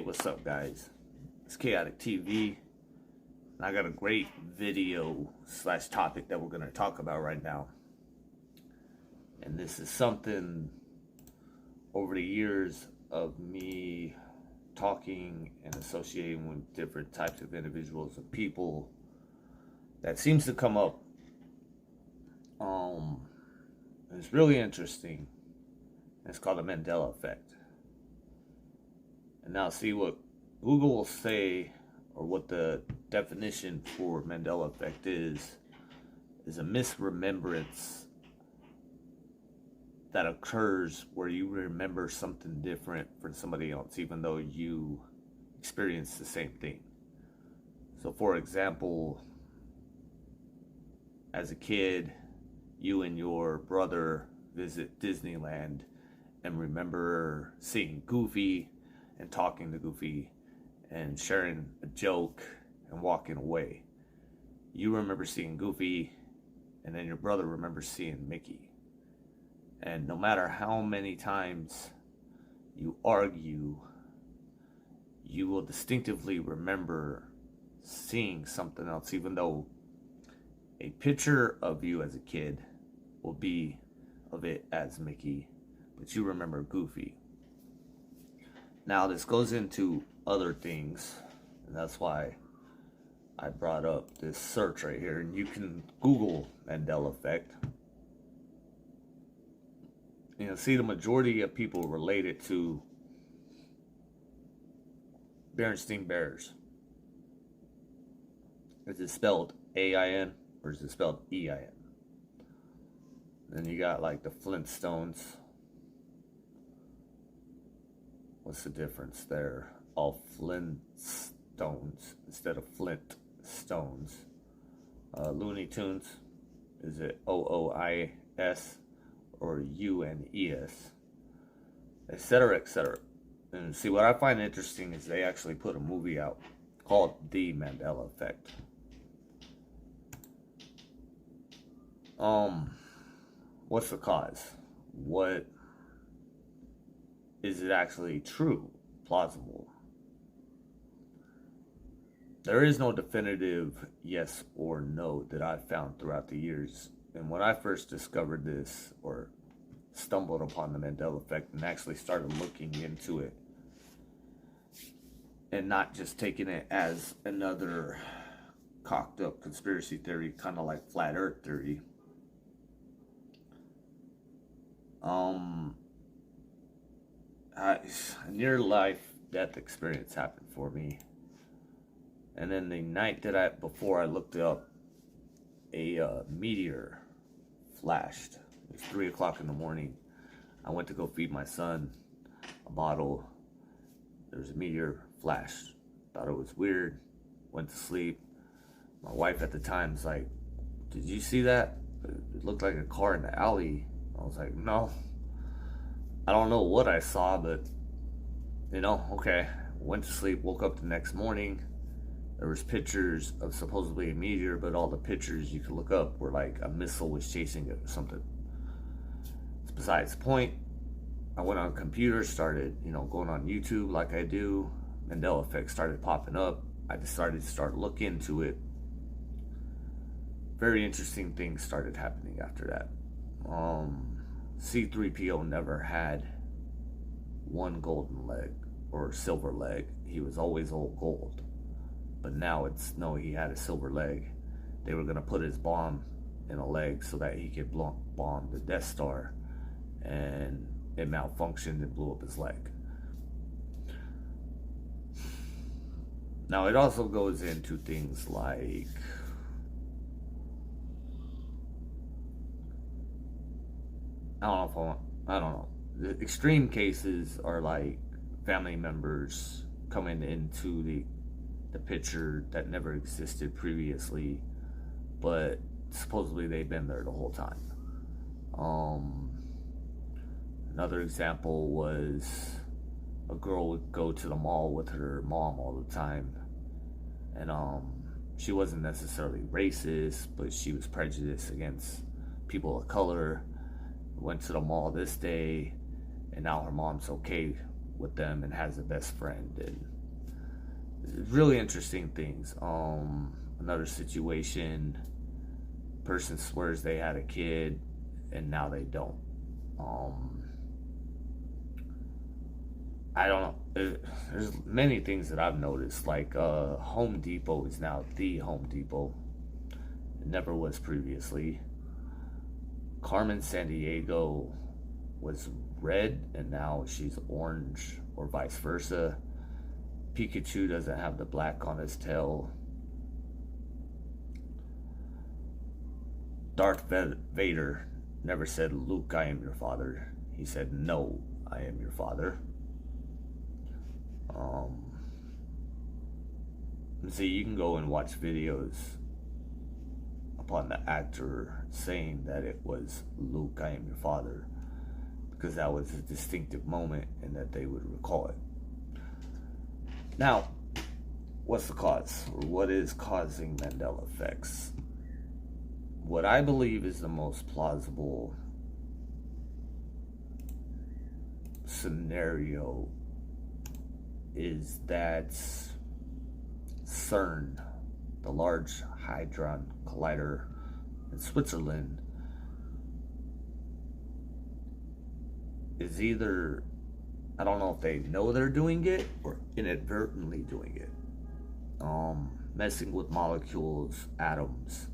What's up, guys? It's Chaotic TV, and I got a great video / topic that we're going to talk about right now. And this is something over the years of me talking and associating with different types of individuals and people that seems to come up. It's really interesting. It's called the Mandela effect. And now see what Google will say, or what the definition for Mandela effect is a misremembrance that occurs where you remember something different from somebody else, even though you experience the same thing. So for example, as a kid, you and your brother visit Disneyland and remember seeing Goofy and talking to Goofy and sharing a joke and walking away. You remember seeing Goofy, and then your brother remembers seeing Mickey. And no matter how many times you argue, you will distinctively remember seeing something else, even though a picture of you as a kid will be of it as Mickey, but you remember Goofy. Now this goes into other things, and that's why I brought up this search right here. And you can Google Mandela effect. See, the majority of people relate it to Berenstain Bears. Is it spelled A-I-N or is it spelled E-I-N? Then you got like the Flintstones. What's the difference there? All Flintstones instead of Flint Stones. Looney Tunes. Is it O-O-I-S or U-N-E-S? Etc., etc. And see, what I find interesting is they actually put a movie out called The Mandela Effect. What's the cause? What is it actually true, plausible? There is no definitive yes or no that I've found throughout the years. And when I first discovered this, or stumbled upon the Mandela effect and actually started looking into it, and not just taking it as another cocked up conspiracy theory, kind of like flat earth theory, a near life death experience happened for me. And then the night that before I looked it up, a meteor flashed. It was 3 o'clock in the morning. I went to go feed my son a bottle. There was a meteor flashed. Thought it was weird. Went to sleep. My wife at the time's like, "Did you see that? It looked like a car in the alley." I was like, "No. I don't know what I saw, but okay." Went to sleep, woke up the next morning. There was pictures of supposedly a meteor, but all the pictures you could look up were like a missile was chasing it or something. It's besides the point. I went on a computer, started, going on YouTube like I do. Mandela effect started popping up. I decided to start looking into it. Very interesting things started happening after that. C-3PO never had one golden leg or silver leg. He was always all gold. But now he had a silver leg. They were going to put his bomb in a leg so that he could bomb the Death Star. And it malfunctioned and blew up his leg. Now it also goes into things like I don't know. The extreme cases are like family members coming into the picture that never existed previously, but supposedly they've been there the whole time. Another example was a girl would go to the mall with her mom all the time, and she wasn't necessarily racist, but she was prejudiced against people of color. Went to the mall this day, and now her mom's okay with them and has a best friend, and really interesting things. Another situation, person swears they had a kid and now they don't. I don't know. There's many things that I've noticed. Like Home Depot is now the Home Depot. It never was previously. Carmen Sandiego was red and now she's orange, or vice versa. Pikachu doesn't have the black on his tail. Darth Vader never said, "Luke, I am your father." He said, "No, I am your father." See, you can go and watch videos upon the actor saying that it was, "Luke, I am your father," because that was a distinctive moment and that they would recall it. Now, what's the cause? Or what is causing Mandela effects? What I believe is the most plausible scenario is that Cern, the Large Hadron Collider in Switzerland, is either, I don't know if they know they're doing it or inadvertently doing it. Messing with molecules, atoms,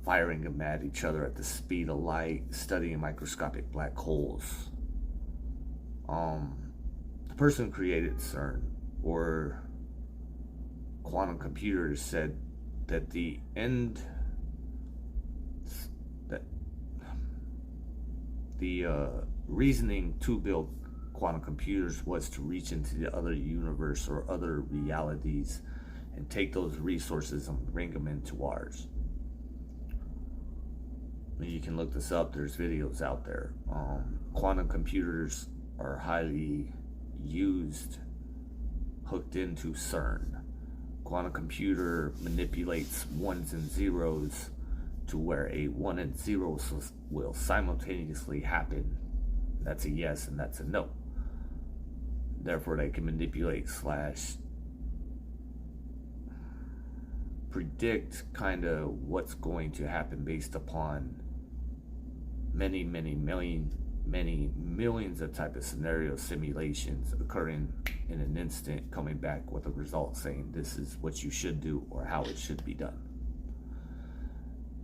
firing them at each other at the speed of light, studying microscopic black holes. The person who created CERN, or quantum computers, said that the reasoning to build quantum computers was to reach into the other universe or other realities and take those resources and bring them into ours. You can look this up. There's videos out there. Quantum computers are highly used, hooked into CERN. Quantum computer manipulates ones and zeros to where a 1 and 0 will simultaneously happen. That's a yes and that's a no. Therefore, they can manipulate / predict kind of what's going to happen based upon many millions of type of scenario simulations occurring in an instant, coming back with a result saying this is what you should do or how it should be done.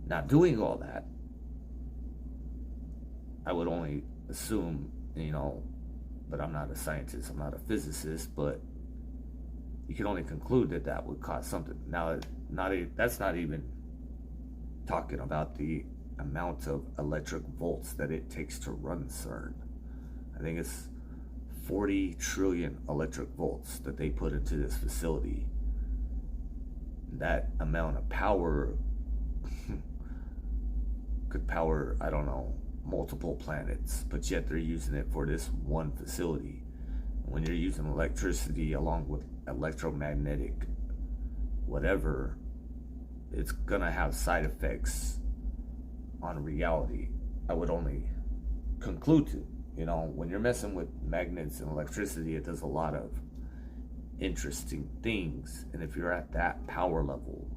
Now, doing all that, I would only assume, but I'm not a scientist, I'm not a physicist, but you can only conclude that that would cause something. Now, that's not even talking about the amount of electric volts that it takes to run CERN. I think it's 40 trillion electric volts that they put into this facility. That amount of power could power, I don't know, multiple planets, but yet they're using it for this one facility. When you're using electricity along with electromagnetic whatever, it's gonna have side effects on reality. I would only conclude to, when you're messing with magnets and electricity, it does a lot of interesting things. And if you're at that power level,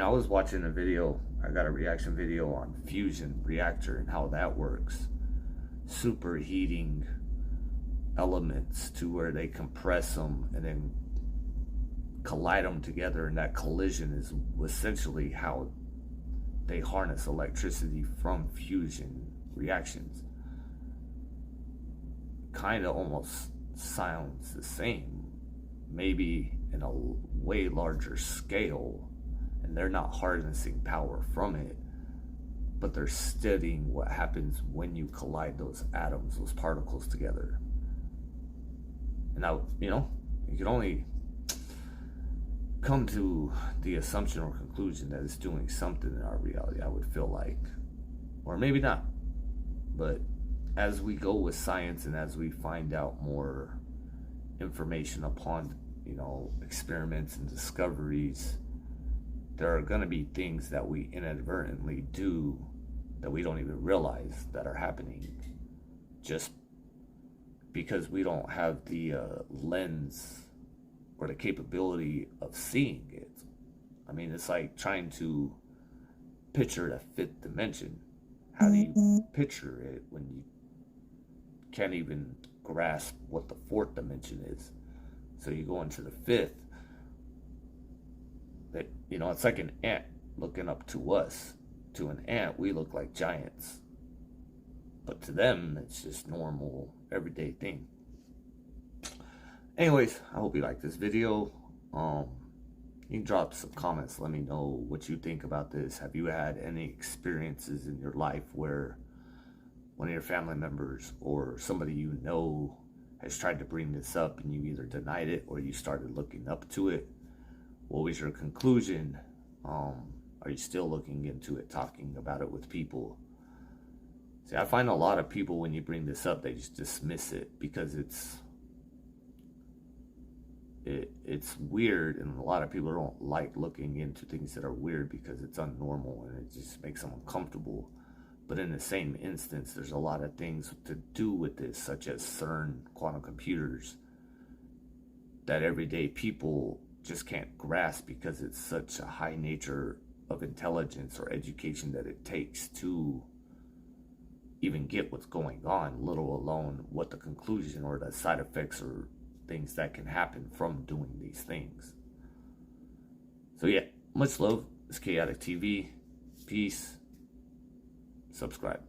I was watching a video, I got a reaction video on fusion reactor and how that works. Superheating elements to where they compress them and then collide them together, and that collision is essentially how they harness electricity from fusion reactions. Kind of almost sounds the same, maybe in a way larger scale, and they're not harnessing power from it, but they're studying what happens when you collide those atoms, those particles together. And now, you can only come to the assumption or conclusion that it's doing something in our reality, I would feel like. Or maybe not. But as we go with science and as we find out more information upon, experiments and discoveries, there are going to be things that we inadvertently do that we don't even realize that are happening just because we don't have the lens or the capability of seeing it. I mean, it's like trying to picture the fifth dimension. How do you picture it when you can't even grasp what the fourth dimension is? So you go into the fifth. That, you know, it's like an ant looking up to us. To an ant, we look like giants, but to them, it's just normal, everyday thing. Anyways, I hope you like this video. You can drop some comments. Let me know what you think about this. Have you had any experiences in your life where one of your family members or somebody you know has tried to bring this up and you either denied it or you started looking up to it? What was your conclusion? Are you still looking into it, talking about it with people? See, I find a lot of people, when you bring this up, they just dismiss it because it's weird, and a lot of people don't like looking into things that are weird because it's unnormal and it just makes them uncomfortable. But in the same instance, there's a lot of things to do with this, such as Cern, quantum computers, that everyday people just can't grasp because it's such a high nature of intelligence or education that it takes to even get what's going on, let alone what the conclusion or the side effects or things that can happen from doing these things. So yeah, much love. It's Kaotic TV. Peace. Subscribe.